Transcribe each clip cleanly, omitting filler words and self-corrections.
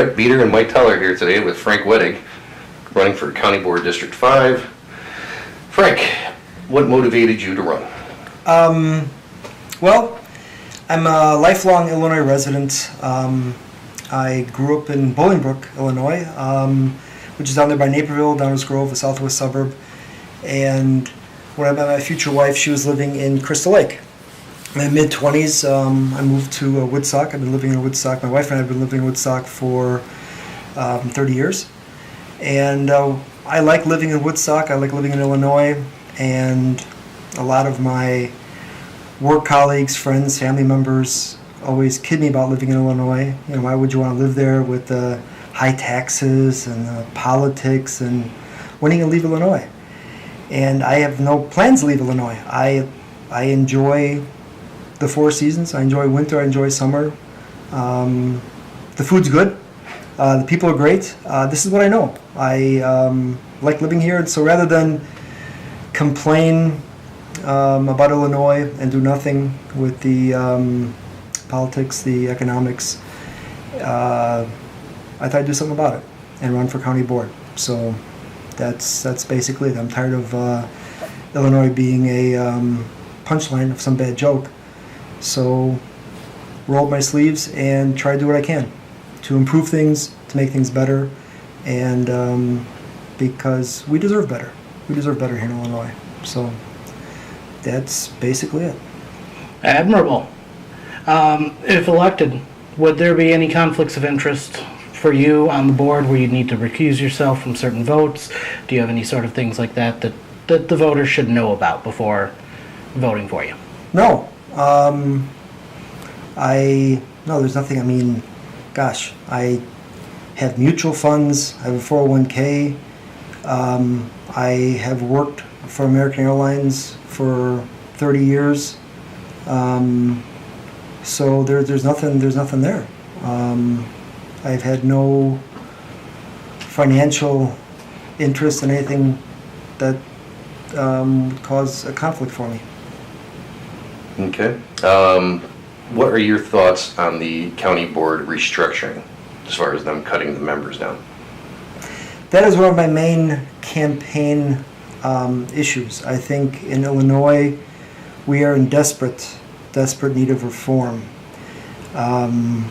Brett Beater and Mike Teller here today with Frank Wedig, running for County Board District 5. Frank, what motivated you to run? Well, I'm a lifelong Illinois resident. I grew up in Bolingbrook, Illinois, which is down there by Naperville, Downers Grove, a southwest suburb. And when I met my future wife, she was living in Crystal Lake. In my mid-20s, I moved to Woodstock. I've been living in Woodstock. My wife and I have been living in Woodstock for 30 years. And I like living in Woodstock. I like living in Illinois. And a lot of my work colleagues, friends, family members always kid me about living in Illinois. You know, why would you want to live there with the high taxes and the politics, and when are you going to leave Illinois? And I have no plans to leave Illinois. I enjoy the four seasons. I enjoy winter. I enjoy summer. The food's good. The people are great. This is what I know. I like living here. And so rather than complain about Illinois and do nothing with the politics, the economics, I thought I'd do something about it and run for county board. So that's basically it. I'm tired of Illinois being a punchline of some bad joke. So roll up my sleeves and try to do what I can to improve things, to make things better, and because we deserve better. We deserve better here in Illinois. So that's basically it. Admirable. If elected, would there be any conflicts of interest for you on the board where you need to recuse yourself from certain votes? Do you have any sort of things like that the voters should know about before voting for you? No. There's nothing. I mean, gosh, I have mutual funds. I have a 401k. I have worked for American Airlines for 30 years. So there's nothing there. I've had no financial interest in anything that would cause a conflict for me. Okay. What are your thoughts on the county board restructuring, as far as them cutting the members down? That is one of my main campaign issues. I think in Illinois we are in desperate need of reform. I'm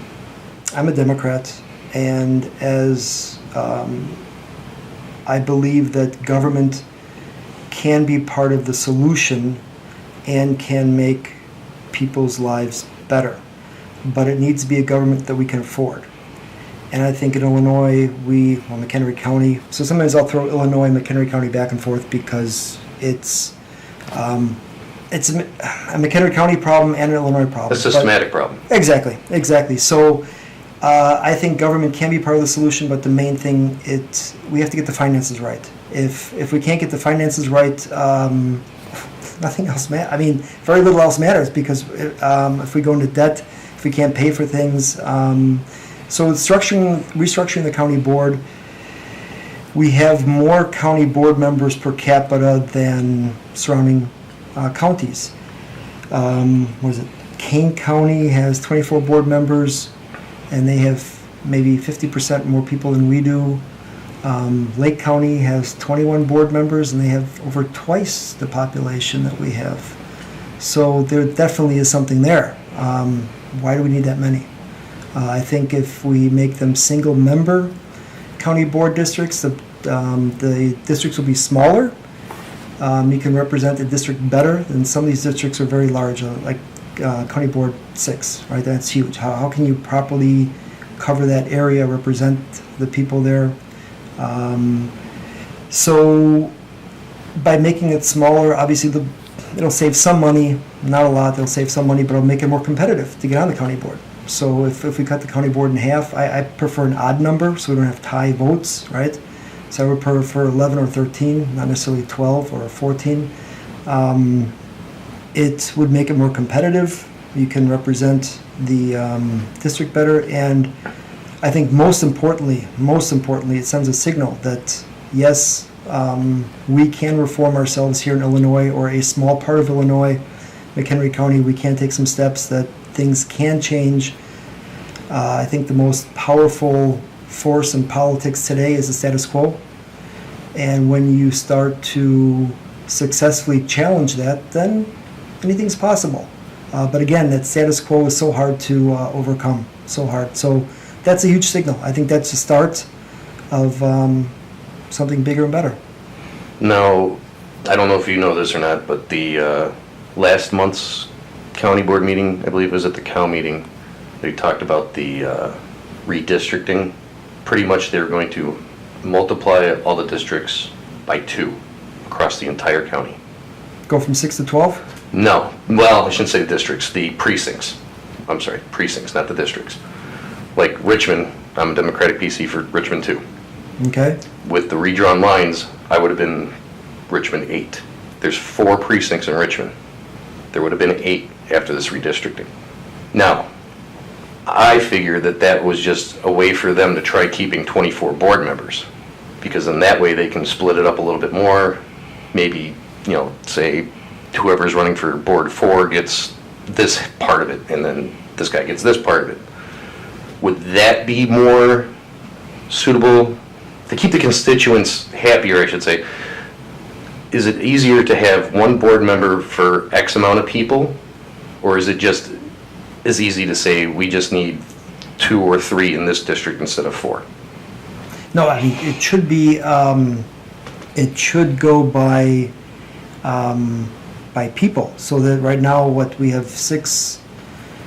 a Democrat, and as I believe that government can be part of the solution and can make people's lives better, but it needs to be a government that we can afford. And I think in Illinois, McHenry County, so sometimes I'll throw Illinois and McHenry County back and forth because it's a McHenry County problem and an Illinois problem. A systematic problem. Exactly. So I think government can be part of the solution, but the main thing, we have to get the finances right. If we can't get the finances right, nothing else matters. I mean, very little else matters, because if we go into debt, if we can't pay for things. So with restructuring the county board, we have more county board members per capita than surrounding counties. Kane County has 24 board members, and they have maybe 50% more people than we do. Lake County has 21 board members, and they have over twice the population that we have. So there definitely is something there. Why do we need that many? I think if we make them single-member county board districts, the districts will be smaller. You can represent the district better, and some of these districts are very large, like County Board 6, right? That's huge. How can you properly cover that area, represent the people there? So by making it smaller, obviously it'll save some money, not a lot, they'll save some money, but it'll make it more competitive to get on the county board. So if we cut the county board in half, I prefer an odd number so we don't have tie votes, right? So I would prefer 11 or 13, not necessarily 12 or 14. It would make it more competitive. You can represent the district better, and I think most importantly, it sends a signal that yes, we can reform ourselves here in Illinois, or a small part of Illinois, McHenry County. We can take some steps that things can change. I think the most powerful force in politics today is the status quo. And when you start to successfully challenge that, then anything's possible. But again, that status quo is so hard to overcome, so hard. So that's a huge signal. I think that's the start of something bigger and better. Now, I don't know if you know this or not, but the last month's county board meeting, I believe it was at the cow meeting, they talked about the redistricting. Pretty much they're going to multiply all the districts by 2 across the entire county. Go from 6 to 12? No, well, I shouldn't say districts, the precincts. I'm sorry, precincts, not the districts. Like Richmond, I'm a Democratic PC for Richmond 2. Okay. With the redrawn lines, I would have been Richmond 8. There's 4 precincts in Richmond. There would have been 8 after this redistricting. Now, I figure that that was just a way for them to try keeping 24 board members, because in that way they can split it up a little bit more. Maybe, say whoever's running for board 4 gets this part of it, and then this guy gets this part of it. Would that be more suitable to keep the constituents happier, I should say? Is it easier to have one board member for X amount of people, or is it just as easy to say we just need 2 or 3 in this district instead of 4? No, I mean, it should be, it should go by people. So that right now, we have 6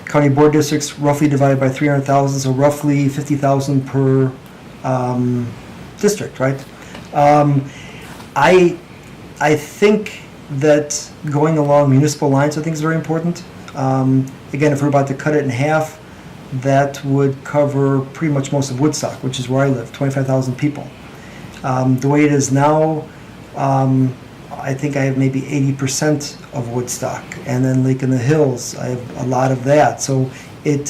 county board districts, roughly divided by 300,000, so roughly 50,000 per district, right? I think that going along municipal lines, I think, is very important. Again, if we're about to cut it in half, that would cover pretty much most of Woodstock, which is where I live, 25,000 people. The way it is now, I think I have maybe 80% of Woodstock, and then Lake in the Hills, I have a lot of that. So I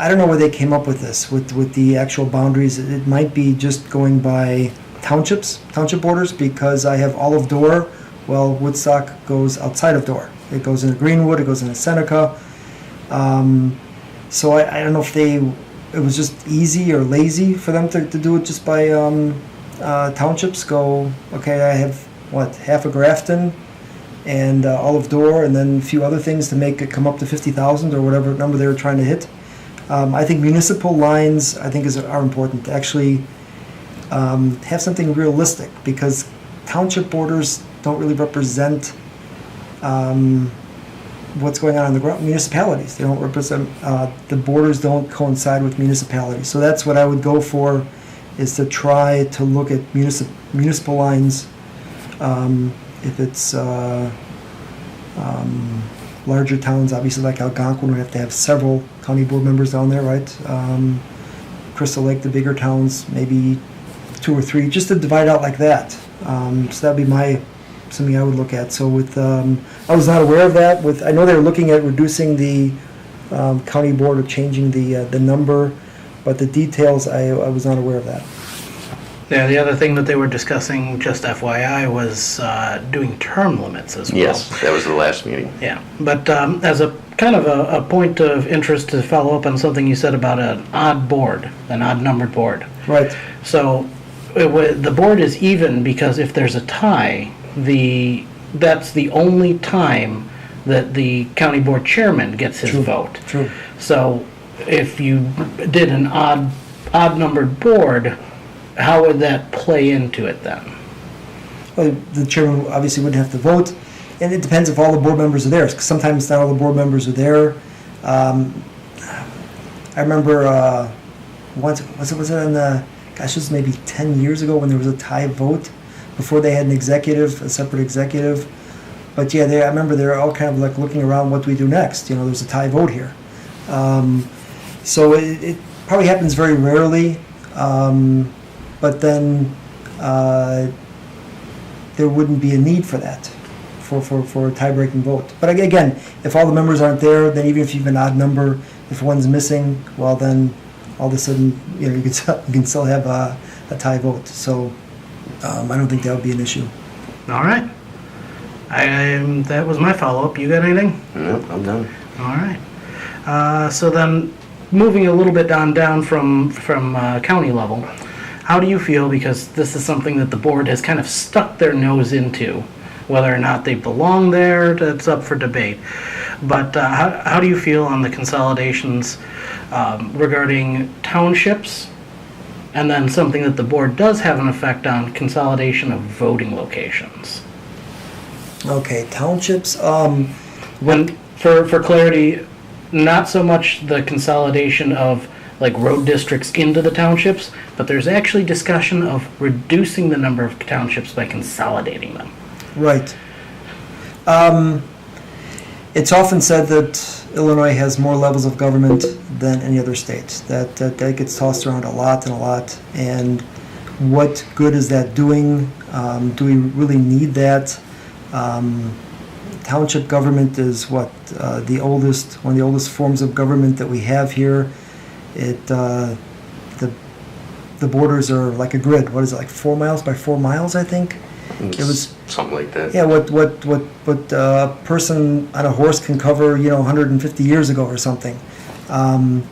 don't know where they came up with this, with the actual boundaries. It might be just going by township borders, because I have all of Dorr. Well, Woodstock goes outside of Dorr. It goes into Greenwood, it goes into Seneca. So I don't know if it was just easy or lazy for them to do it just by townships. Go, okay, I have, half of Grafton and all of Dorr, and then a few other things to make it come up to 50,000 or whatever number they were trying to hit. I think municipal lines, I think, are important to actually have something realistic, because township borders don't really represent what's going on the ground. Municipalities, they don't represent, the borders don't coincide with municipalities. So that's what I would go for, is to try to look at municipal lines. If it's larger towns, obviously like Algonquin, we have to have several county board members down there, right? Crystal Lake, the bigger towns, maybe 2 or 3, just to divide out like that. So that'd be something I would look at. So with, I was not aware of that. I know they were looking at reducing the county board or changing the number, but the details, I was not aware of that. Yeah, the other thing that they were discussing, just FYI, was doing term limits as well. Yes, that was the last meeting. Yeah, but as a kind of a point of interest to follow up on something you said about an odd numbered board. Right. So the board is even because if there's a tie, that's the only time that the county board chairman gets his vote. True. So if you did an odd numbered board, how would that play into it then? Well, the chairman obviously wouldn't have to vote, and it depends if all the board members are there, because sometimes not all the board members are there. I remember once, was it in the, gosh, this was maybe 10 years ago when there was a tie vote, before they had a separate executive. But yeah, I remember they were all kind of like looking around, what do we do next? There's a tie vote here. So it probably happens very rarely. But then there wouldn't be a need for that, for a tie-breaking vote. But again, if all the members aren't there, then even if you have an odd number, if one's missing, well then all of a sudden you can still have a tie vote. So I don't think that would be an issue. All right. That was my follow-up. You got anything? No, I'm done. All right. So then, moving a little bit down from county level, how do you feel, because this is something that the board has kind of stuck their nose into, whether or not they belong there, that's up for debate. But how do you feel on the consolidations regarding townships, and then something that the board does have an effect on, consolidation of voting locations? Okay, townships, When, for clarity, not so much the consolidation of like road districts into the townships, but there's actually discussion of reducing the number of townships by consolidating them. right. It's often said that Illinois has more levels of government than any other state. That gets tossed around a lot and a lot. And what good is that doing? Do we really need that? Township government is one of the oldest forms of government that we have here. The borders are like a grid. What is it, like 4 miles by 4 miles, I think? It was something like that. Yeah, what a person on a horse can cover, 150 years ago or something. And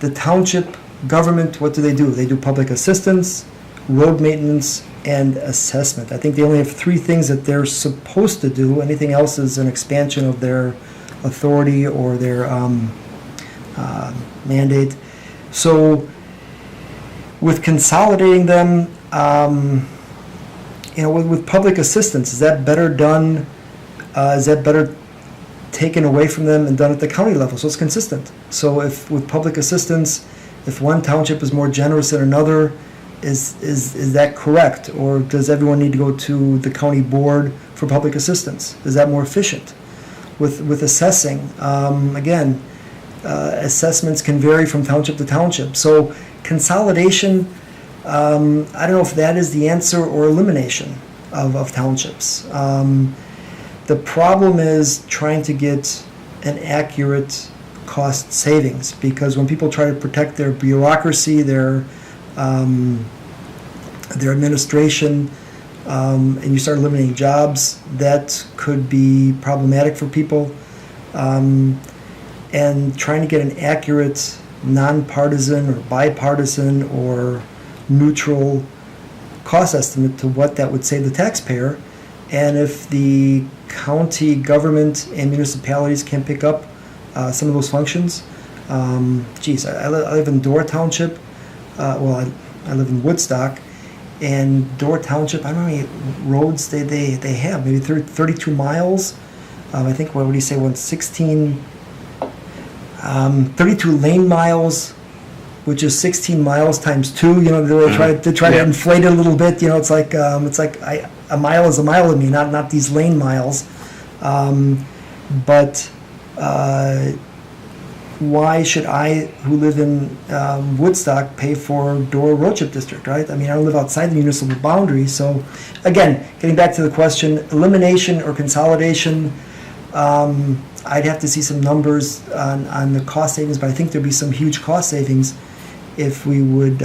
the township government, what do? They do public assistance, road maintenance, and assessment. I think they only have 3 things that they're supposed to do. Anything else is an expansion of their authority or their mandate. So with consolidating them, with public assistance, is that better done? Is that better taken away from them and done at the county level? So it's consistent. So if with public assistance, if one township is more generous than another, is that correct? Or does everyone need to go to the county board for public assistance? Is that more efficient? With assessing, again, assessments can vary from township to township. So consolidation, I don't know if that is the answer, or elimination of townships. The problem is trying to get an accurate cost savings, because when people try to protect their bureaucracy, their administration, and you start eliminating jobs, that could be problematic for people. And trying to get an accurate, nonpartisan or bipartisan or neutral cost estimate to what that would save the taxpayer. And if the county government and municipalities can pick up some of those functions, I live in Dorr Township. I live in Woodstock, and Dorr Township, I don't know how many roads they have, maybe 32 miles. I think, what would you say, 32 lane miles, which is 16 miles times 2. They try to inflate it a little bit. It's like a mile is a mile to me, not these lane miles. But why should I, who live in Woodstock, pay for Dorr Roadship District, right? I mean, I don't live outside the municipal boundary. So, again, getting back to the question, elimination or consolidation, I'd have to see some numbers on the cost savings, but I think there'd be some huge cost savings if we would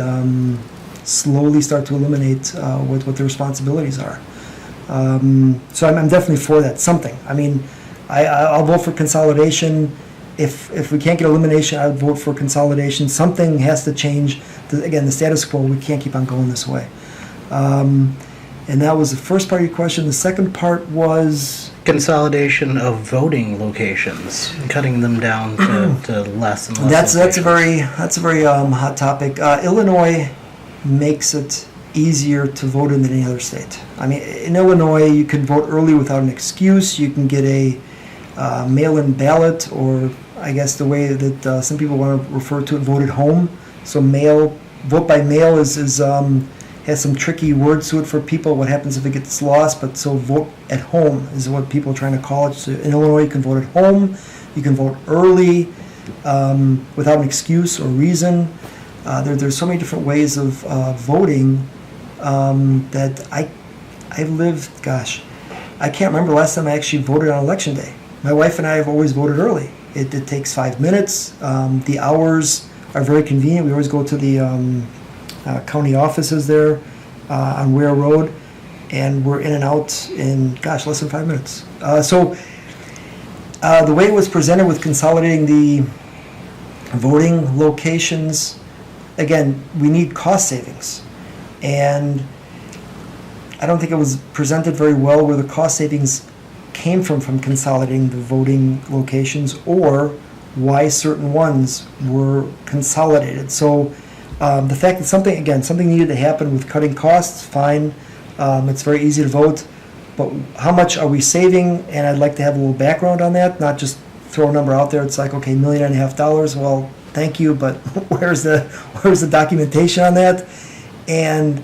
slowly start to eliminate what the responsibilities are. So I'm definitely for that, something. I mean, I'll vote for consolidation. If we can't get elimination, I would vote for consolidation. Something has to change. Again, the status quo, we can't keep on going this way. And that was the first part of your question. The second part was... consolidation of voting locations, cutting them down to less and less. That's a very hot topic. Illinois makes it easier to vote in than any other state. I mean, in Illinois, you can vote early without an excuse. You can get a mail-in ballot, or I guess the way that some people want to refer to it, vote at home. So vote by mail has some tricky words to it for people. What happens if it gets lost? But so vote at home is what people are trying to call it. So in Illinois, you can vote at home. You can vote early without an excuse or reason. There's so many different ways of voting that I've lived, I can't remember the last time I actually voted on election day. My wife and I have always voted early. It takes 5 minutes. The hours are very convenient. We always go to the county offices there on Ware Road, and we're in and out in, less than 5 minutes. So the way it was presented with consolidating voting locations, again, we need cost savings. And I don't think it was presented very well where the cost savings came from consolidating the voting locations, or why certain ones were consolidated. So the fact that something needed to happen with cutting costs, fine. It's very easy to vote. But how much are we saving? And I'd like to have a little background on that, not just throw a number out there. It's like, okay, $1.5 million. Well, thank you, but where's the documentation on that? And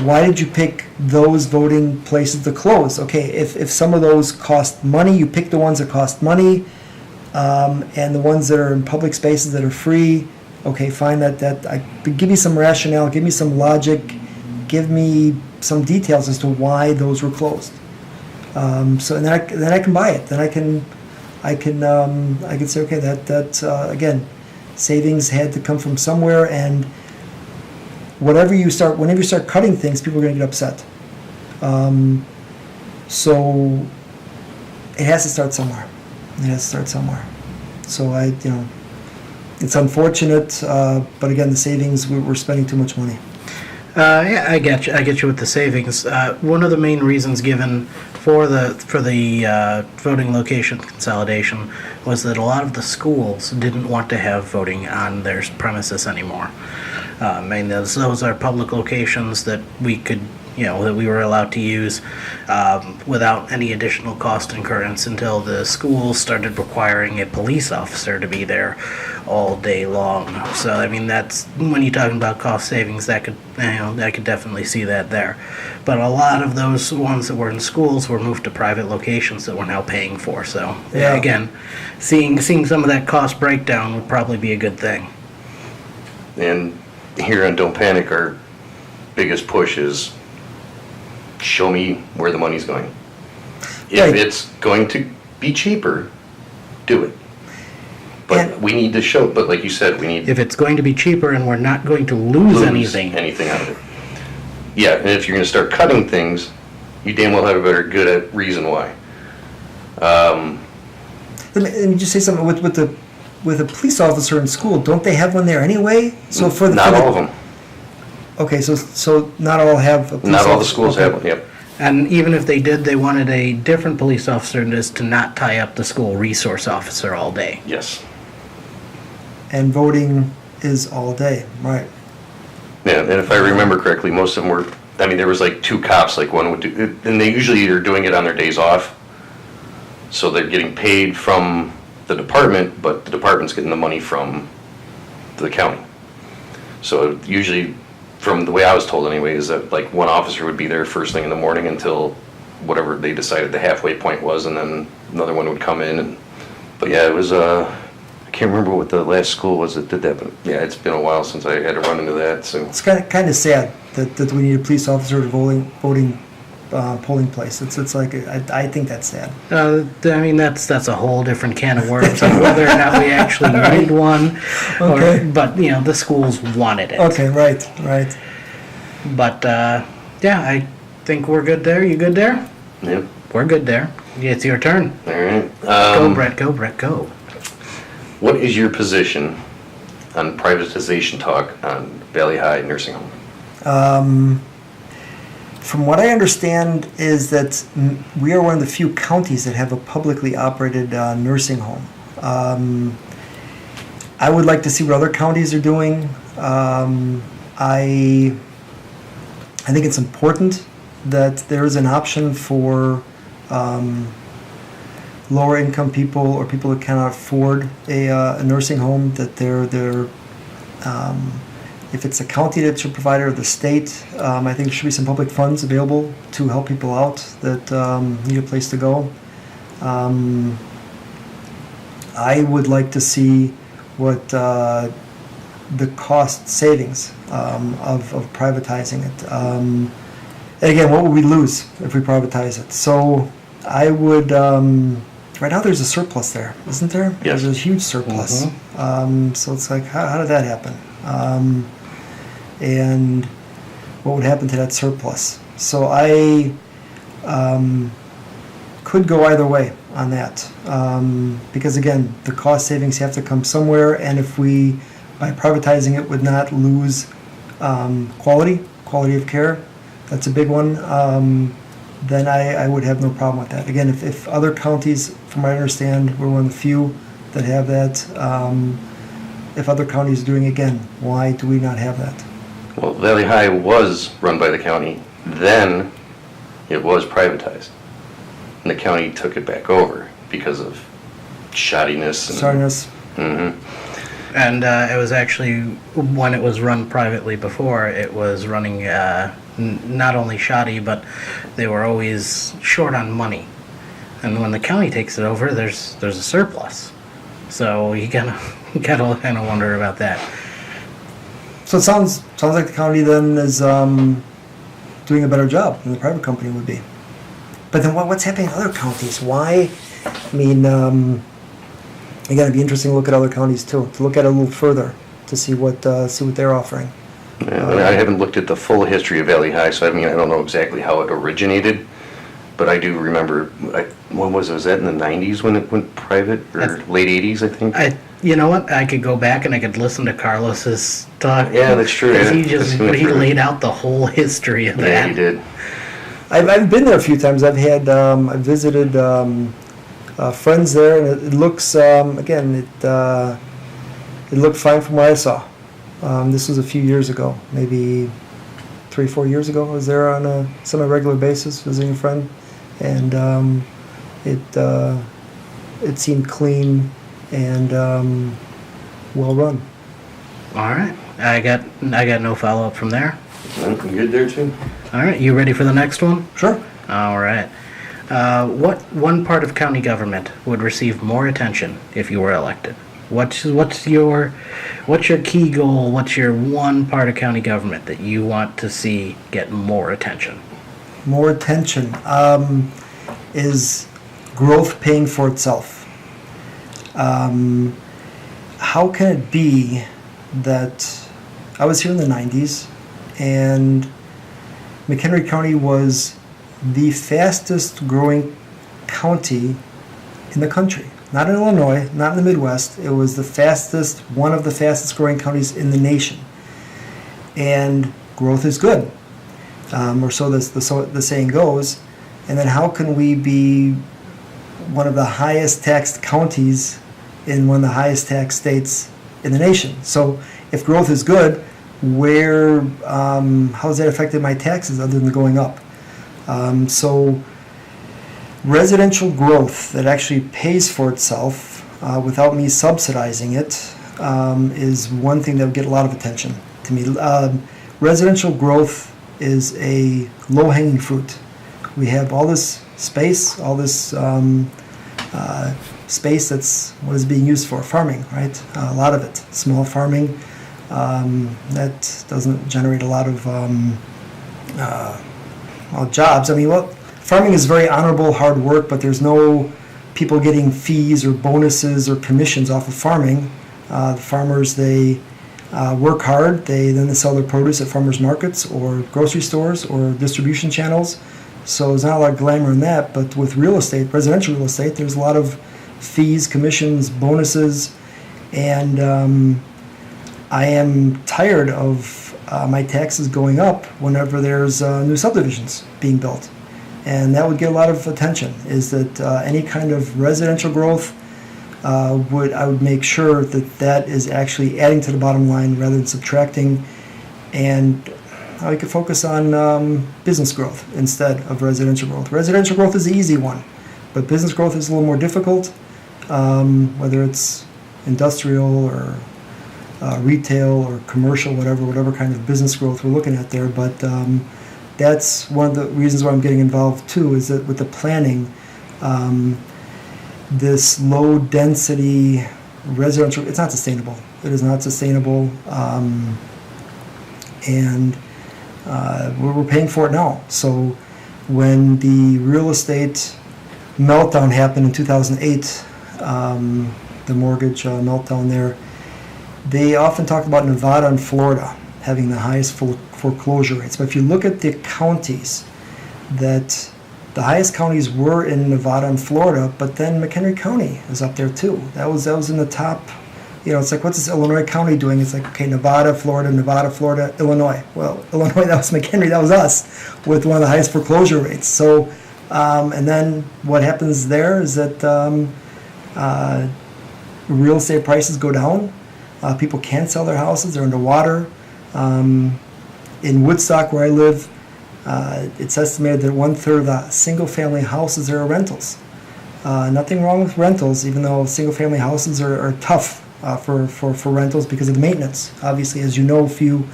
why did you pick those voting places to close? Okay, if some of those cost money, you pick the ones that cost money, and the ones that are in public spaces that are free. Okay, fine. Give me some rationale, give me some logic, give me some details as to why those were closed. So and then I can buy it. Then I can say, okay, that again, savings had to come from somewhere, and whenever you start cutting things, people are going to get upset. So it has to start somewhere. So it's unfortunate, but again, the savings, we're spending too much money. Yeah, I get you with the savings. One of the main reasons given for the voting location consolidation was that a lot of the schools didn't want to have voting on their premises anymore. I mean, those are public locations that we could, that we were allowed to use without any additional cost incurrence until the schools started requiring a police officer to be there all day long. So, I mean, that's when you're talking about cost savings, I could definitely see that there. But a lot of those ones that were in schools were moved to private locations that we're now paying for. So, Yeah. Again, seeing some of that cost breakdown would probably be a good thing. And here on Don't Panic, our biggest push is show me where the money's going. If Right. it's going to be cheaper, do it. But And- we need to show, but like you said, we need If it's going to be cheaper and we're not going to lose anything. out of it. Yeah, and if you're going to start cutting things, you damn well have a better good at reason why. Let me just say something with a police officer in school. Don't they have one there anyway? So Not all of them. Okay, so not all have a police Not all the officer. schools Okay. have one, yep. And even if they did, they wanted a different police officer just to not tie up the school resource officer all day. Yes. And voting is all day, right? Yeah, and if I remember correctly, most of them were, there was like 2 cops, like one would do, and they usually are doing it on their days off. So they're getting paid from the department, but the department's getting the money from the county. So usually, from the way I was told anyway, is that like one officer would be there first thing in the morning until whatever they decided the halfway point was, and then another one would come in. But yeah, it was, I can't remember what the last school was that did that, but yeah, it's been a while since I had to run into that, so. It's kind of sad that we need a police officer at a voting polling place. It's like I think that's sad. That's a whole different can of worms on whether or not we actually need one. Okay. But the schools wanted it. Okay, right. But yeah, I think we're good there. You good there? Yeah, We're good there. It's your turn. all right. Go, Brett. Go, Brett. Go. What is your position on privatization talk on Valley High Nursing Home? From what I understand is that we are one of the few counties that have a publicly operated nursing home. I would like to see what other counties are doing. I think it's important that there is an option for lower income people or people that cannot afford a nursing home, that they're if it's a county that should provide it or the state, I think there should be some public funds available to help people out that need a place to go. I would like to see what the cost savings of privatizing it. And again, what would we lose if we privatize it? So I would, right now there's a surplus there, isn't there? Yes. There's a huge surplus. So it's like, how did that happen? And what would happen to that surplus? So I could go either way. on that. Because again, the cost savings have to come somewhere, and if we, by privatizing it, would not lose quality of care, that's a big one, then I would have no problem with that. Again, if other counties, from what I understand, we're one of the few that have that, if other counties are doing it, again, why do we not have that? Well, Valley High was run by the county, then it was privatized. And the county took it back over because of shoddiness. Sorriness. And it was actually, when it was run privately before, it was running not only shoddy, but they were always short on money. And when the county takes it over, there's a surplus. So you gotta kind of wonder about that. So it sounds like the county then is doing a better job than the private company would be. But then what's happening in other counties? Why? I mean, again, it'd be interesting to look at other counties too, to look at it a little further, to see what they're offering. Yeah, I haven't looked at the full history of Valley High, so I don't know exactly how it originated. But I do remember, when was that in the 90s when it went private, or late 80s, I think? You know what? I could go back and I could listen to Carlos's talk. Yeah, that's true. He laid out the whole history of that. Yeah, he did. I've been there a few times. I've visited friends there, and it looks again it looked fine from what I saw. This was a few years ago, maybe 3-4 years ago. I was there on a semi-regular basis visiting a friend, and it seemed clean and well run. All right, I got no follow up from there. I'm good there too. All right, you ready for the next one? Sure. All right. What one part of county government would receive more attention if you were elected? What's your key goal? What's your one part of county government that you want to see get more attention? More attention is growth paying for itself. How can it be that I was here in the 90s and McHenry County was the fastest growing county in the country? Not in Illinois, not in the Midwest. It was one of the fastest growing counties in the nation. And growth is good, or so the saying goes. And then how can we be one of the highest taxed counties in one of the highest taxed states in the nation? So if growth is good, how has that affected my taxes other than going up? So residential growth that actually pays for itself without me subsidizing it is one thing that would get a lot of attention to me. Residential growth is a low-hanging fruit. We have all this space, space that's what is being used for farming, right? A lot of it, small farming, that doesn't generate a lot of jobs. Farming is very honorable, hard work, but there's no people getting fees or bonuses or commissions off of farming. The farmers, they work hard. They sell their produce at farmers markets or grocery stores or distribution channels. So there's not a lot of glamour in that. But with real estate, residential real estate, there's a lot of fees, commissions, bonuses, and I am tired of my taxes going up whenever there's new subdivisions being built. And that would get a lot of attention, is that any kind of residential growth I would make sure that is actually adding to the bottom line rather than subtracting, and we could focus on business growth instead of residential growth. Residential growth is the easy one, but business growth is a little more difficult, whether it's industrial or retail or commercial, whatever kind of business growth we're looking at there. But that's one of the reasons why I'm getting involved too, is that with the planning, this low density residential, it's not sustainable. It is not sustainable, and we're paying for it now. So when the real estate meltdown happened in 2008, the mortgage meltdown there, they often talked about Nevada and Florida having the highest foreclosure rates. But if you look at the counties that The highest counties were in Nevada and Florida, but then McHenry County is up there too. That was in the top. It's like, what's this Illinois County doing? It's like, okay, Nevada, Florida, Illinois. Well, Illinois, that was McHenry, that was us, with one of the highest foreclosure rates. So, and then what happens there is that real estate prices go down. People can't sell their houses, they're underwater. In Woodstock, where I live, it's estimated that 1/3 of the single-family houses are rentals. Nothing wrong with rentals, even though single-family houses are tough for rentals because of the maintenance. Obviously, as you know, if you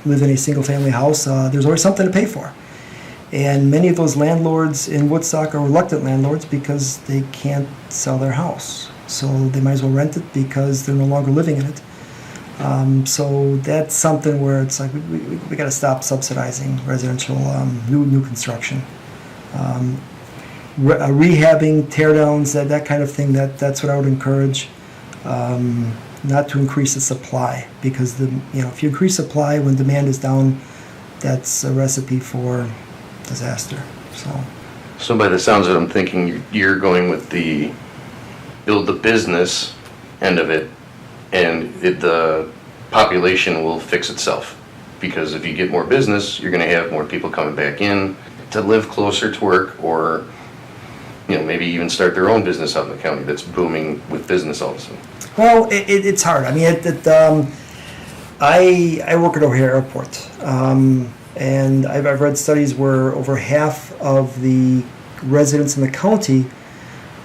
live in a single-family house, there's always something to pay for. And many of those landlords in Woodstock are reluctant landlords because they can't sell their house. So they might as well rent it because they're no longer living in it. So that's something where it's like we got to stop subsidizing residential new construction. Rehabbing, tear downs, that kind of thing. That's what I would encourage. Not to increase the supply, because if you increase supply when demand is down, that's a recipe for disaster. So by the sounds of it, I'm thinking you're going with the build the business end of it, and the population will fix itself. Because if you get more business, you're going to have more people coming back in to live closer to work, or maybe even start their own business out in the county that's booming with business all of a sudden. Well, it's hard. I mean, I work at O'Hare Airport, and I've read studies where over half of the residents in the county,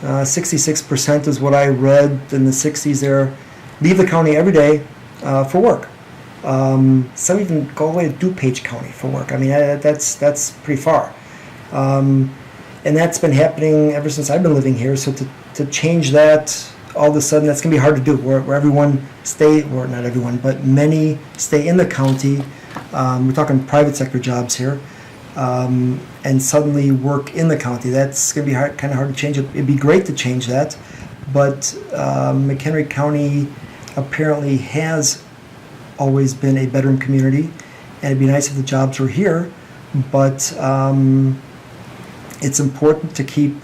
66% is what I read in the 60s there, leave the county every day for work. Some even go all the way to DuPage County for work. I mean, that's pretty far. And that's been happening ever since I've been living here. So to change that, all of a sudden, that's going to be hard to do, where everyone not everyone, but many stay in the county. We're talking private sector jobs here, and suddenly work in the county. That's going to be kind of hard to change. It'd be great to change that, but McHenry County apparently has always been a bedroom community, and it'd be nice if the jobs were here, but it's important to keep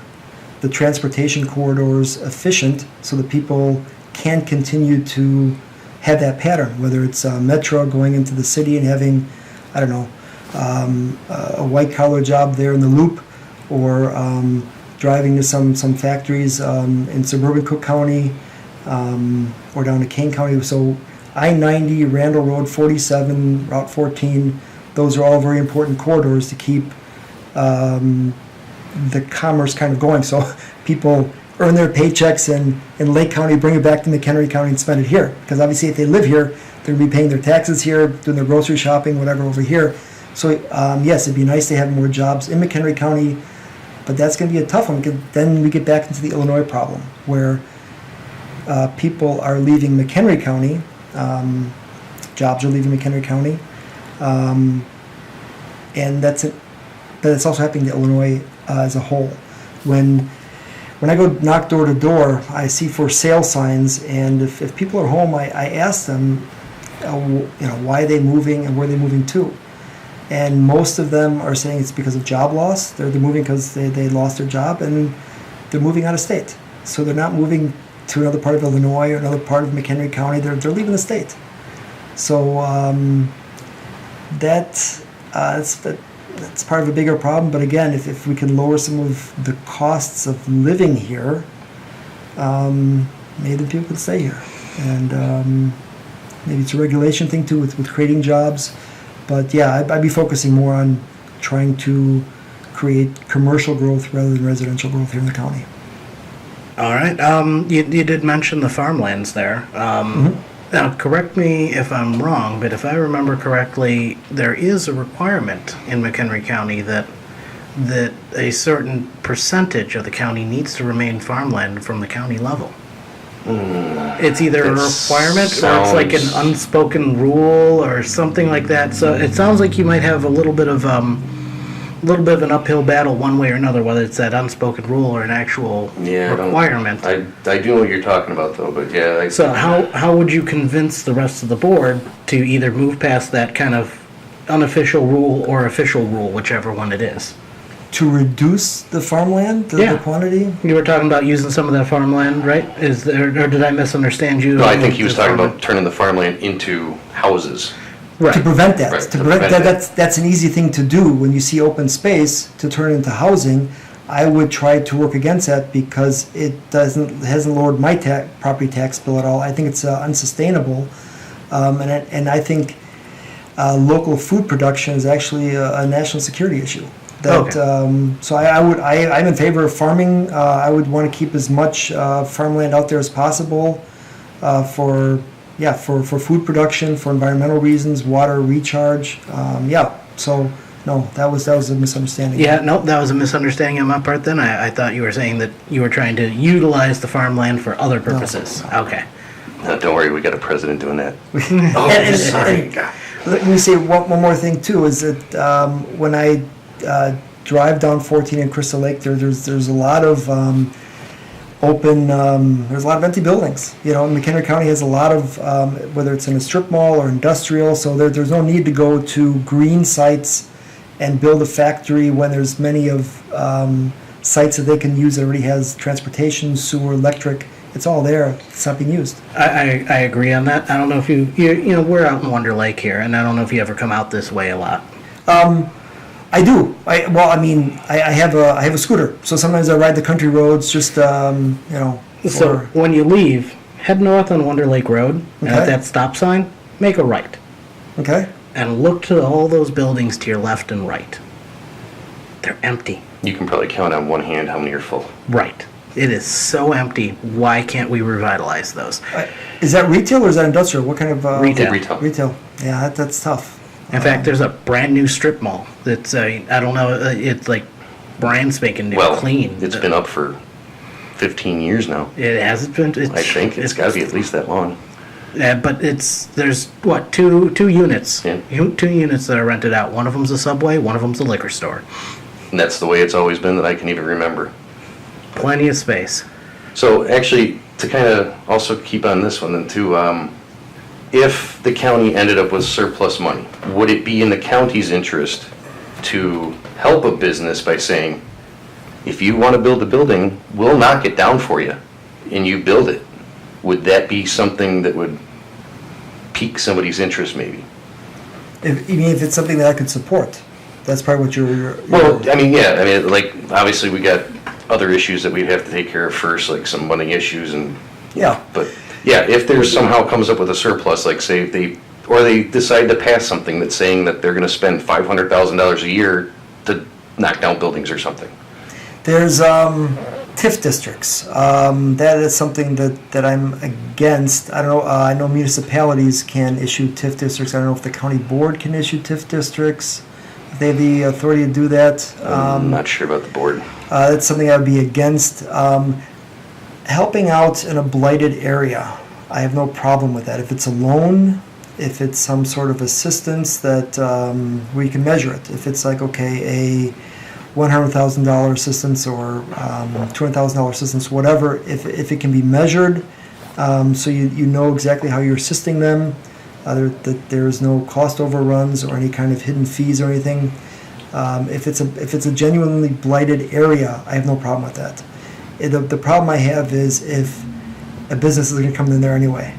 the transportation corridors efficient so that people can continue to have that pattern, whether it's Metro going into the city and having, I don't know, a white-collar job there in the Loop, or driving to some factories in suburban Cook County, or down to Kane County. So I-90, Randall Road, 47, Route 14, those are all very important corridors to keep the commerce kind of going. So people earn their paychecks in Lake County, bring it back to McHenry County and spend it here. Because obviously if they live here, they're going to be paying their taxes here, doing their grocery shopping, whatever over here. So yes, it'd be nice to have more jobs in McHenry County, but that's going to be a tough one. Then we get back into the Illinois problem, where people are leaving McHenry County, jobs are leaving McHenry County, and that's it. But it's also happening to Illinois as a whole. When I go knock door to door, I see for sale signs, and if people are home, I ask them, why are they moving and where are they moving to? And most of them are saying it's because of job loss. They're moving because they lost their job, and they're moving out of state. So they're not moving to another part of Illinois or another part of McHenry County. They're leaving the state. So that's part of a bigger problem. But again, if we can lower some of the costs of living here, maybe the people can stay here. And maybe it's a regulation thing too with creating jobs. But yeah, I'd be focusing more on trying to create commercial growth rather than residential growth here in the county. All right. You did mention the farmlands there. Now, correct me if I'm wrong, but if I remember correctly, there is a requirement in McHenry County that a certain percentage of the county needs to remain farmland from the county level. It's either a requirement or it's like an unspoken rule or something like that. So it sounds like you might have a little bit of an uphill battle one way or another, whether it's that unspoken rule or an actual requirement. I do know what you're talking about, though, but yeah. So how would you convince the rest of the board to either move past that kind of unofficial rule or official rule, whichever one it is? To reduce the farmland, Yeah. the quantity? You were talking about using some of that farmland, right? Or did I misunderstand you? No, I think he was talking about turning the farmland into houses. To Right. prevent that. Right, To to prevent that, prevent that's an easy thing to do when you see open space to turn it into housing. I would try to work against that because it hasn't lowered my property tax bill at all. I think it's unsustainable, and I think local food production is actually a national security issue. That, Okay. So I'm in favor of farming. I would want to keep as much farmland out there as possible for food production, for environmental reasons, water recharge. So no, that was a misunderstanding. Yeah, no, that was a misunderstanding on my part then. I thought you were saying that you were trying to utilize the farmland for other purposes. Okay. No, don't worry, we got a president doing that. And- sorry. Let me say one more thing too, is that when I drive down 14 in Crystal Lake, there's a lot of there's a lot of empty buildings. You know, McHenry County has a lot of, whether it's in a strip mall or industrial, so there's no need to go to green sites and build a factory when there's many of sites that they can use that already has transportation, sewer, electric. It's all there. It's not being used. I agree on that. I don't know if you know, we're out in Wonder Lake here, and I don't know if you ever come out this way a lot. I do. I have a scooter, so sometimes I ride the country roads. Just So when you leave, head north on Wonder Lake Road, and at Okay. that stop sign, make a right. okay. And look to all those buildings to your left and right. They're empty. You can probably count on one hand how many are full. Right. It is so empty. Why can't we revitalize those? Is that retail or is that industrial? What kind of Retail. Retail. Retail. Yeah, that's tough. In fact, there's a brand new strip mall that's, I don't know, it's like brand spanking new, Well, clean. it's been up for 15 years now. It hasn't been. I think it's got to be at least that long. Yeah, but there's what, two units, Yeah. 2 units that are rented out. One of them's a Subway, one of them's a liquor store. And that's the way it's always been that I can even remember. Plenty of space. So actually, to kind of also keep on this one then too, if the county ended up with surplus money, would it be in the county's interest to help a business by saying, if you want to build a building, we'll knock it down for you, and you build it? Would that be something that would pique somebody's interest maybe? Even if it's something that I could support, that's probably what you're Well, I mean, like, obviously we got other issues that we'd have to take care of first, like some money issues and, yeah. but, yeah, if there's somehow comes up with a surplus, like say they decide to pass something that's saying that they're gonna spend $500,000 a year to knock down buildings or something. There's TIF districts. That is something that I'm against. I don't know. I know municipalities can issue TIF districts. I don't know if the county board can issue TIF districts. If they have the authority to do that. I'm not sure about the board. That's something I would be against. Helping out in a blighted area, I have no problem with that. If it's a loan, if it's some sort of assistance that where you can measure it. If it's like, okay, a $100,000 assistance or $200,000 assistance, whatever, if it can be measured, so you know exactly how you're assisting them, that there's no cost overruns or any kind of hidden fees or anything. If it's a genuinely blighted area, I have no problem with that. The problem I have is if a business is going to come in there anyway.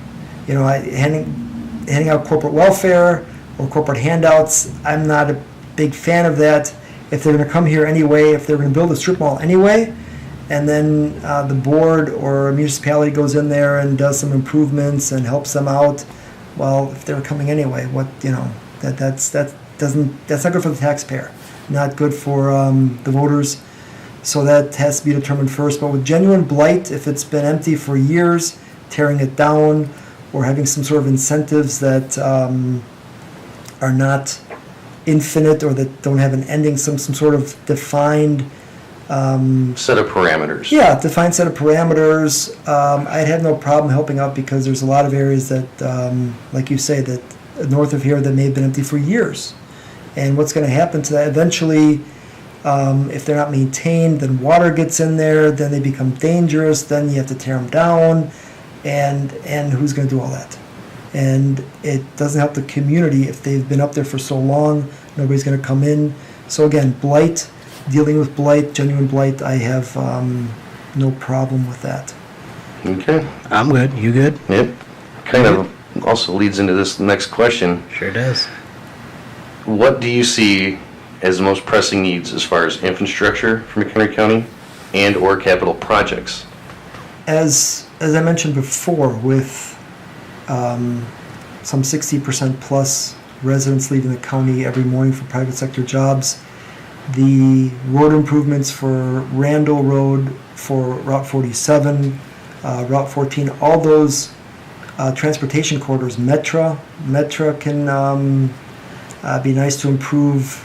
You know, handing out corporate welfare or corporate handouts, I'm not a big fan of that. If they're going to come here anyway, if they're going to build a strip mall anyway, and then the board or a municipality goes in there and does some improvements and helps them out, well, if they're coming anyway, that's not good for the taxpayer, not good for the voters. So that has to be determined first. But with genuine blight, if it's been empty for years, tearing it down or having some sort of incentives that are not infinite or that don't have an ending, some sort of defined Set of parameters. Yeah, defined set of parameters. I'd have no problem helping out because there's a lot of areas that, like you say, that north of here that may have been empty for years. And what's going to happen to that? Eventually, if they're not maintained, then water gets in there, then they become dangerous, then you have to tear them down, and who's going to do all that? And it doesn't help the community if they've been up there for so long, nobody's going to come in. So again, blight, dealing with blight, genuine blight, I have no problem with that. Okay. I'm good. You good? Yep. Kind of also leads into this next question. Sure does. What do you see as the most pressing needs as far as infrastructure for McHenry County and or capital projects? As I mentioned before, with some 60% plus residents leaving the county every morning for private sector jobs, the road improvements for Randall Road, for Route 47, Route 14, all those transportation corridors, Metra can be nice to improve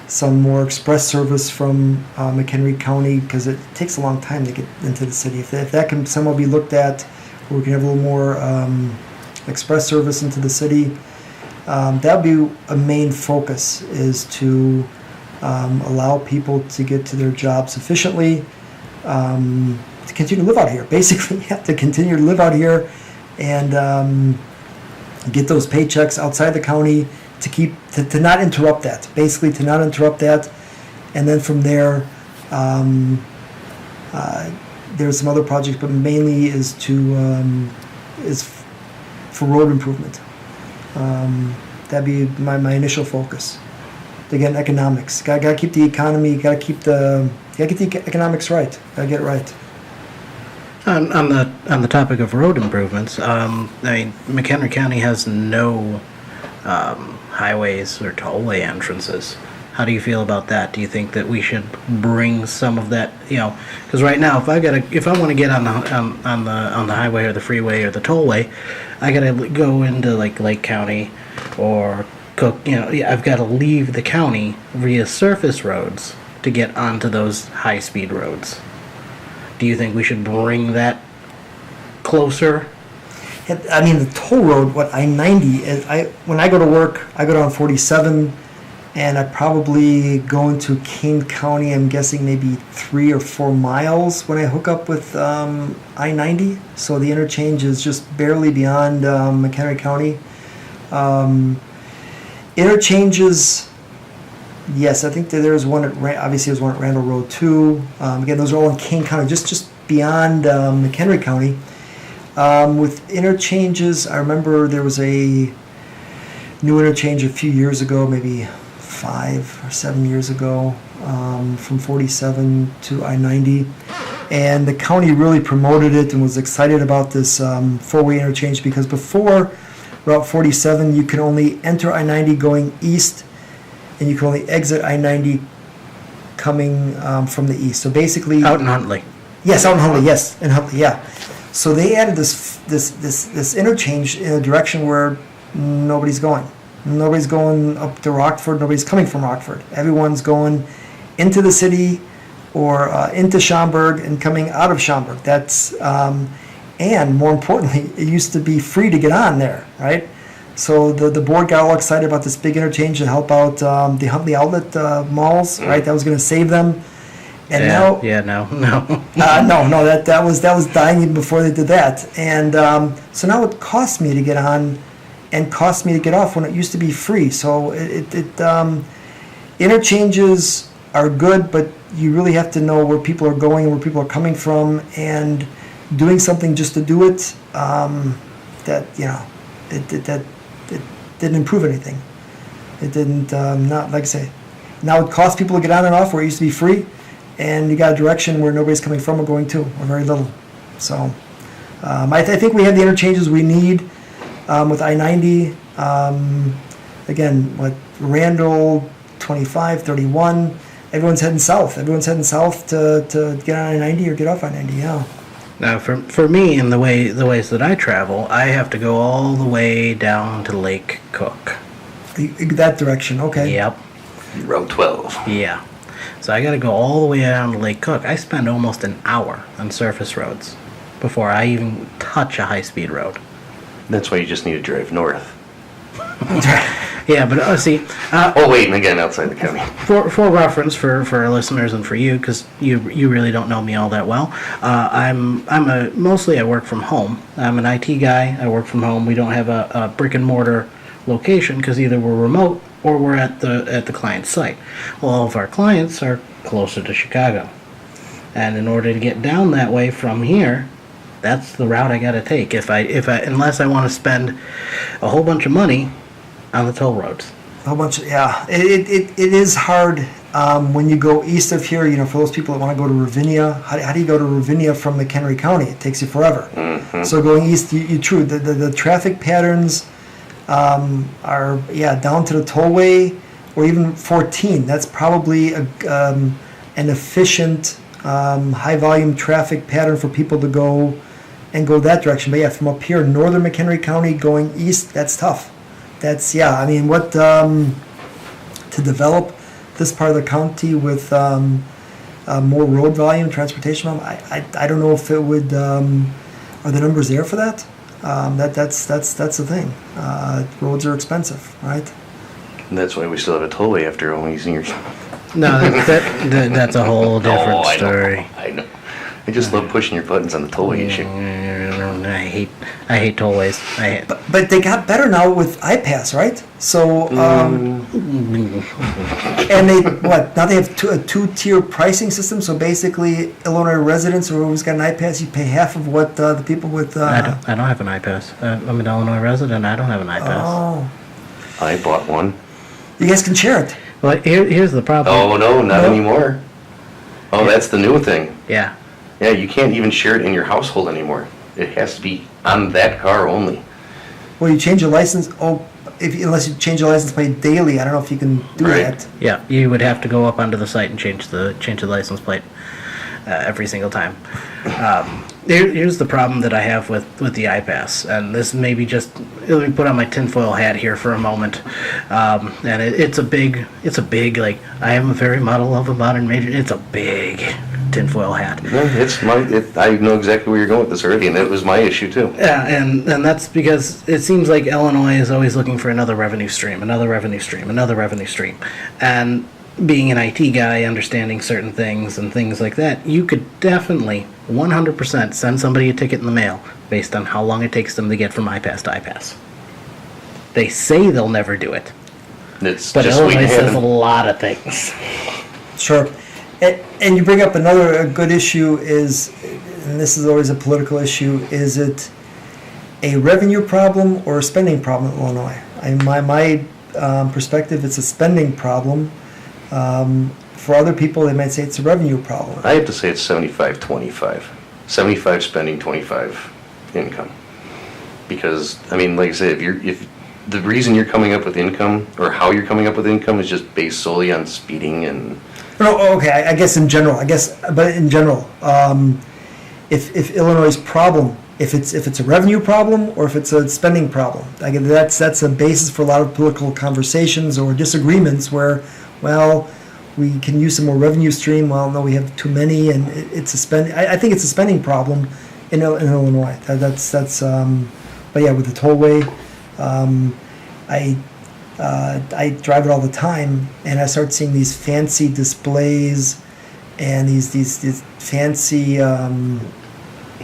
some more express service from McHenry County, because it takes a long time to get into the city. If that can somehow be looked at, where we can have a little more express service into the city, that would be a main focus, is to allow people to get to their jobs efficiently, to continue to live out here. Basically, you have to continue to live out here and get those paychecks outside the county, to not interrupt that. Basically, to not interrupt that, and then from there, there's some other projects, but mainly is for road improvement. That'd be my initial focus. Again, economics. Gotta keep the economy. Gotta get the economics right. Gotta get it right. On the topic of road improvements, I mean, McHenry County has no highways or tollway entrances. How do you feel about that? Do you think that we should bring some of that? You know, because right now, if I want to get on the highway or the freeway or the tollway, I gotta go into like Lake County or Cook. You know, I've got to leave the county via surface roads to get onto those high-speed roads. Do you think we should bring that closer? I mean, the toll road, I-90 is. When I go to work, I go down 47, and I probably go into Kane County. I'm guessing maybe 3 or 4 miles when I hook up with I-90. So the interchange is just barely beyond McHenry County. Interchanges, yes, I think that there's one obviously there's one at Randall Road too. Again, those are all in Kane County, just beyond McHenry County. With interchanges, I remember there was a new interchange a few years ago, maybe 5 or 7 years ago, from 47 to I-90. And the county really promoted it and was excited about this 4-way interchange, because before Route 47, you can only enter I-90 going east, and you can only exit I-90 coming from the east. So basically, Out in Huntley. yes, out in Huntley, yes, in Huntley, yeah. So they added this interchange in a direction where nobody's going. Nobody's going up to Rockford. Nobody's coming from Rockford. Everyone's going into the city or into Schaumburg and coming out of Schaumburg. That's and more importantly, it used to be free to get on there, right? So the board got all excited about this big interchange to help out the Huntley outlet malls, right? That was going to save them. And now, no, that was dying even before they did that. And so now it costs me to get on and costs me to get off when it used to be free. So interchanges are good, but you really have to know where people are going and where people are coming from, and doing something just to do it, it didn't improve anything. It didn't, not like I say, now it costs people to get on and off where it used to be free, and you got a direction where nobody's coming from or going to, or very little. So I think we have the interchanges we need with I-90. Again, like Randall, 25, 31, everyone's heading south. Everyone's heading south to get on I-90 or get off I-90, yeah. Now, for me, in the ways that I travel, I have to go all the way down to Lake Cook. That direction, okay. Yep. Route 12. Yeah. So I got to go all the way down to Lake Cook. I spend almost an hour on surface roads before I even touch a high-speed road. That's why you just need to drive north. Yeah, but see. Oh, wait, and again, outside the county. For reference for our listeners and for you, because you really don't know me all that well. Mostly I work from home. I'm an IT guy. I work from home. We don't have a brick and mortar location because either we're remote or we're at the client's site. Well, all of our clients are closer to Chicago, and in order to get down that way from here, that's the route I got to take. Unless I want to spend a whole bunch of money on the toll roads. A whole bunch of, yeah. It is hard when you go east of here, for those people that want to go to Ravinia. How do you go to Ravinia from McHenry County? It takes you forever. Mm-hmm. So going east, true, the traffic patterns are, down to the tollway or even 14. That's probably an efficient, high-volume traffic pattern for people to go that direction. But from up here, northern McHenry County going east, that's tough. That's, to develop this part of the county with more road volume, transportation volume, I don't know if it would, are the numbers there for that? That's the thing. Roads are expensive, right? And that's why we still have a tollway after all these years. No, that's a whole different story. I know. I just love pushing your buttons on the tollway issue. I hate tollways. But they got better now with iPass, right? So and now they have a two-tier pricing system. So basically, Illinois residents or who's got an iPass, you pay half of what the people with. I don't have an iPass. I'm an Illinois resident. I don't have an iPass. Oh, I bought one. you guys can share it. Well, here's the problem. Oh, no, not No? anymore. Oh, that's the new thing. Yeah. Yeah, you can't even share it in your household anymore. It has to be on that car only. Well, you change your license. Unless you change your license plate daily, I don't know if you can do Right. that. Yeah, you would have to go up onto the site and change the license plate every single time. Here's the problem that I have with the iPass, and this maybe just let me put on my tinfoil hat here for a moment. And it's a big like I am a very model of a modern major. It's a big tinfoil hat. No, I know exactly where you're going with this already, and it was my issue too. Yeah, and that's because it seems like Illinois is always looking for another revenue stream, and being an IT guy, understanding certain things and things like that, you could definitely 100% send somebody a ticket in the mail based on how long it takes them to get from iPass to iPass. They say they'll never do it, It's but just Illinois waiting to says a happen. lot of things. Sure. And you bring up another good issue is, and this is always a political issue, is it a revenue problem or a spending problem in Illinois? My perspective, it's a spending problem. For other people, they might say it's a revenue problem. I have to say it's 75-25. 75 spending, 25 income. Because, like I said, if the reason you're coming up with income, or how you're coming up with income is just based solely on speeding and... No, okay, I guess in general, if Illinois' problem, if it's a revenue problem or if it's a spending problem, that's a basis for a lot of political conversations or disagreements where, well, we can use some more revenue stream. Well, no, we have too many, and it's a spend. I think it's a spending problem in Illinois. But yeah, with the tollway, I drive it all the time, and I start seeing these fancy displays and these fancy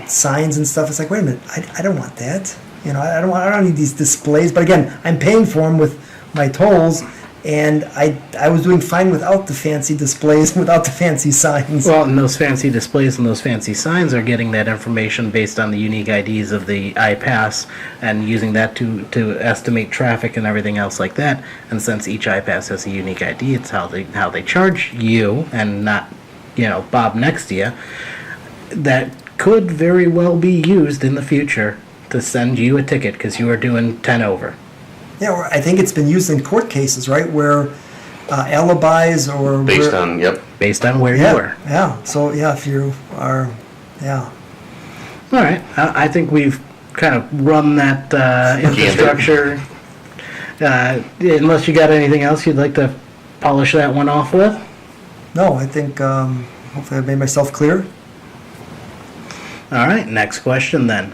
signs and stuff. It's like, wait a minute, I don't want that. I don't need these displays. But again, I'm paying for them with my tolls, and I was doing fine without the fancy displays, without the fancy signs. Well, and those fancy displays and those fancy signs are getting that information based on the unique IDs of the iPass and using that to estimate traffic and everything else like that. And since each iPass has a unique ID, it's how they charge you and not, Bob next to you. That could very well be used in the future to send you a ticket because you are doing 10 over. Yeah, or I think it's been used in court cases, right, where alibis or... Based on where you were. Yeah, so yeah, if you are, yeah. All right, I think we've kind of run that infrastructure. Unless you got anything else you'd like to polish that one off with? No, I think hopefully I've made myself clear. All right, next question then.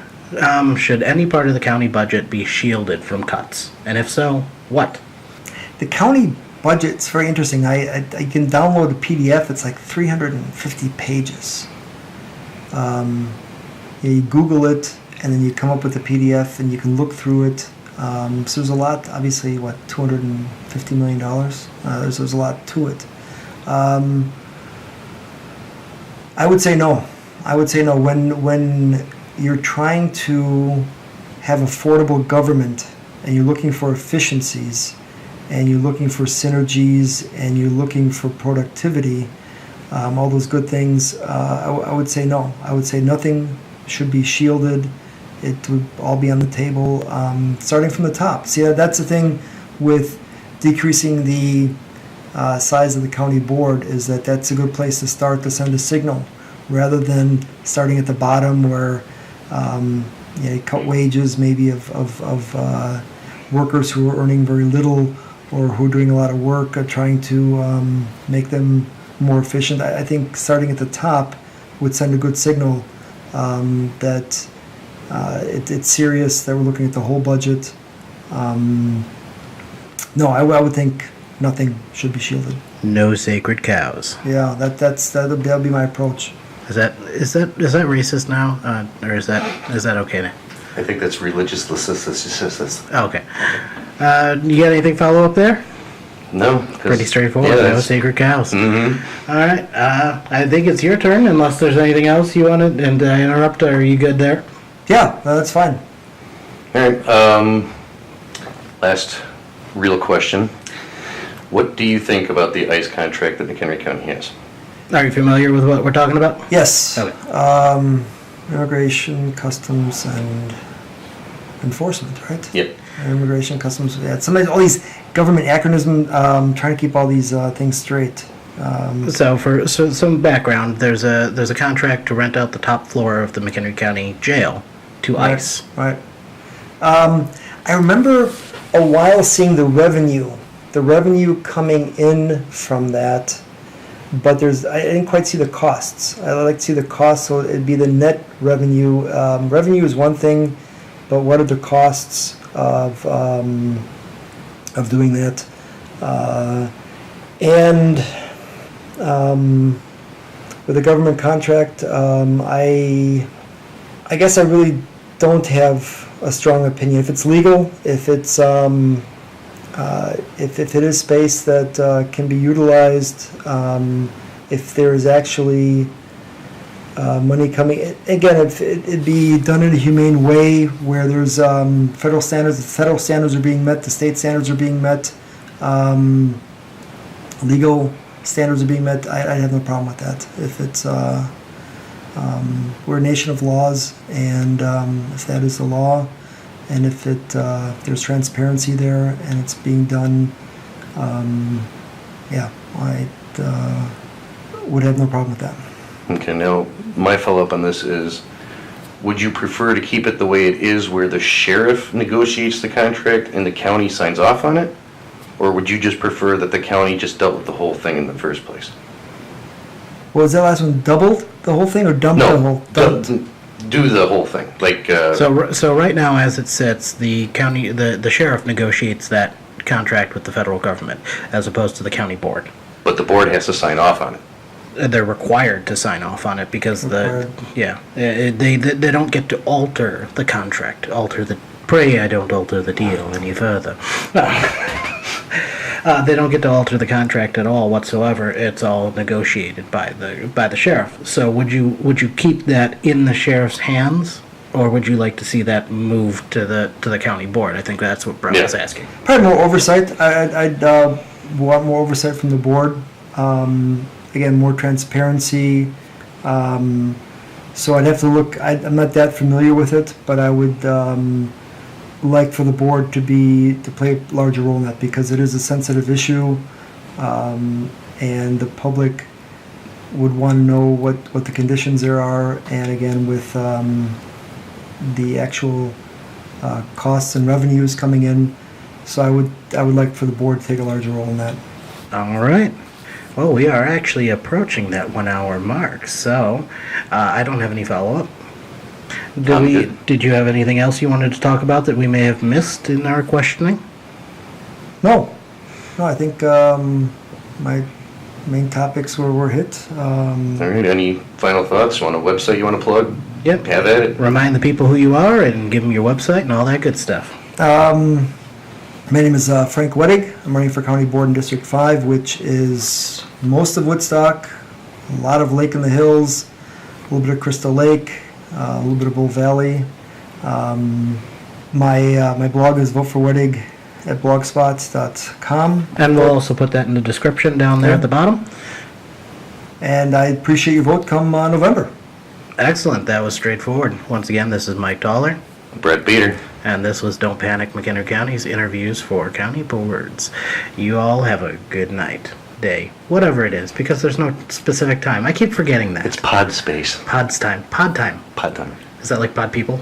Should any part of the county budget be shielded from cuts? And if so, what? The county budget's very interesting. I can download a PDF. It's like 350 pages. You Google it, and then you come up with a PDF, and you can look through it. So there's a lot, obviously, what, $250 million? There's a lot to it. I would say no. When you're trying to have affordable government and you're looking for efficiencies and you're looking for synergies and you're looking for productivity, all those good things, I would say no. I would say nothing should be shielded. It would all be on the table, starting from the top. See, that's the thing with decreasing the size of the county board, is that that's a good place to start to send a signal, rather than starting at the bottom where you cut wages maybe of workers who are earning very little or who are doing a lot of work, trying to make them more efficient. I think starting at the top would send a good signal that it's serious, that we're looking at the whole budget. No, I would think nothing should be shielded. No sacred cows. Yeah, that'll be my approach. Is that racist now, or is that okay now? I think that's religious. Oh, okay. You got anything follow up there? No. 'Cause- Pretty straightforward. Yeah, No that's- sacred cows. Mm-hmm. All right. I think it's your turn, unless there's anything else you wanted. And I interrupt? Or are you good there? Yeah, that's fine. All right. Last real question. What do you think about the ICE contract that McHenry County has? Are you familiar with what we're talking about? Yes. Okay. Immigration, customs, and enforcement, right? Yep. Immigration, customs. Yeah, all these government acronyms. Trying to keep all these things straight. So for some background, there's a contract to rent out the top floor of the McHenry County Jail to ICE. Right. I remember a while seeing the revenue coming in from that, but I didn't quite see the costs. I like to see the costs, so it'd be the net revenue. Revenue is one thing, but what are the costs of doing that? And with a government contract, I guess I really don't have a strong opinion. If it's legal, if it's if it is space that can be utilized, if there is actually money coming, again, if it'd be done in a humane way where there's federal standards, the federal standards are being met, the state standards are being met, legal standards are being met, I'd have no problem with that. If it's we're a nation of laws, and if that is the law, and if there's transparency there and it's being done, I would have no problem with that. Okay, now my follow-up on this is, would you prefer to keep it the way it is where the sheriff negotiates the contract and the county signs off on it? Or would you just prefer that the county just dealt with the whole thing in the first place? Was that last one doubled the whole thing or dumped the whole? Do the whole thing. Like, So right now, as it sits, the county, the sheriff negotiates that contract with the federal government, as opposed to the county board. but the board has to sign off on it. They're required to sign off on it because they don't get to alter the contract. Pray I don't alter the deal any further. They don't get to alter the contract at all whatsoever. It's all negotiated by the sheriff. So would you keep that in the sheriff's hands, or would you like to see that moved to the county board? I think that's what Brett was asking. Probably more oversight. I'd want more oversight from the board. Again, more transparency. So I'd have to look. I'm not that familiar with it, but I would like for the board to play a larger role in that, because it is a sensitive issue, and the public would want to know what the conditions there are, and again with the actual costs and revenues coming in. So I would like for the board to take a larger role in that. All right. Well, we are actually approaching that 1 hour mark, so I don't have any follow-up. Did you have anything else you wanted to talk about that we may have missed in our questioning? No, I think my main topics were hit. All right, any final thoughts? Want a website you want to plug? Yep. Have at it. Remind the people who you are and give them your website and all that good stuff. My name is Frank Wedig. I'm running for County Board in District 5, which is most of Woodstock, a lot of Lake in the Hills, a little bit of Crystal Lake, a little bit of Bull Valley. My blog is Vote for Wedig at blogspots.com. And we'll also put that in the description down there at the bottom. And I appreciate your vote come November. Excellent. That was straightforward. Once again, this is Mike Toller. Brett Beater. And this was Don't Panic, McHenry County's interviews for county boards. You all have a good night, day, whatever it is, because there's no specific time. I keep forgetting that. It's pod space. Pod's time. Pod time. Pod time. Is that like pod people?